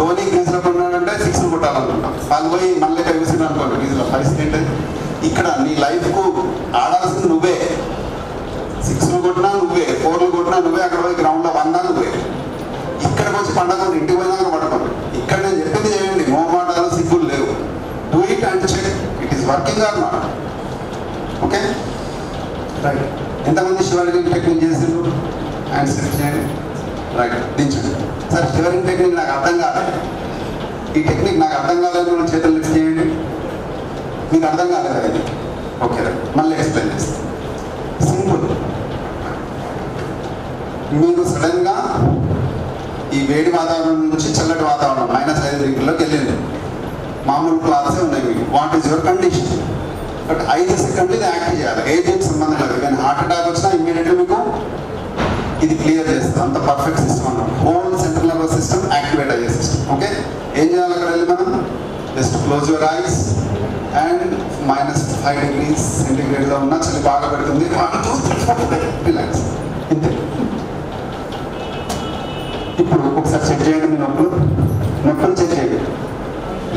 ధోని క్రీజ్లో కొన్నాడంటే 6 కొట్టాలనుకుంటాం. వాళ్ళు పోయి మళ్ళీ కవిస్తున్నారు అనుకోండి క్రీజ్లో. పరిస్థితి ఏంటి? ఇక్కడ నీ లైఫ్కు ఆడాల్సింది నువ్వే. 6 కొట్టినా నువ్వే, 4 కొట్టినా నువ్వే, అక్కడ పోయి గ్రౌండ్లో 1 నువ్వే. ఇక్కడికి వచ్చి పండగ ఇంటికి పోయినాక పడుకోండి. ఇక్కడ నేను చెప్పింది చేయండి, మోమాటాలు సిగ్గులు లేవు. Do it and check it is working or not. Okay right. ఎంతమంది షివరింగ్ టెక్నిక్ చేసిండ్రు? అండ్ సెట్ చేయండి. రైట్, దించండి. సార్ షివరింగ్ టెక్నిక్ నాకు అర్థం కాలేదు, ఈ టెక్నిక్ నాకు అర్థం కాలేదు, చేతులు లిఫ్ట్ చేయండి. మీకు అర్థం కాలేదు అది? ఓకే రైట్, మళ్ళీ ఎక్స్ప్లెయిన్ చేస్తాను. సింపుల్. మీరు సడన్గా ఈ వేడి వాతావరణం నుంచి చల్లటి వాతావరణం -5 డిగ్రీలోకి వెళ్ళింది. మామూలు క్లాసే ఉన్నాయి మీకు. What is your condition? But 5 సెకండ్లు ఇది యాక్ట్ చేయాలి. ఏజ్కి సంబంధం లేదు. కానీ హార్ట్ అటాక్ వచ్చినా ఇమ్మీడియట్గా మీకు ఇది క్లియర్ చేస్తుంది. అంత పర్ఫెక్ట్ సిస్టమ్ అన్నమాట. Whole central nervous system activate అయ్యే సిస్టమ్. ఓకే, ఏం చేయాలి అక్కడ వెళ్ళి మనం? Just close your eyes and -5 degrees సెంటిగ్రేడ్లో ఉన్న చలి బాగా పెడుతుంది. 1 2 3 4 రిలాక్స్. ఇంతే. ఇప్పుడు ఒకసారి చెక్ చేయండి. మీ నొప్పులు చెక్ చేయండి.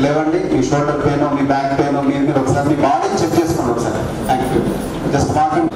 లేవండి, మీ షోల్డర్ పెయిన్, మీ బ్యాక్ పెయిన్, మీరు ఒకసారి మీ బాడీని చెక్ చేసుకోండి ఒకసారి. Thank you. Just walking.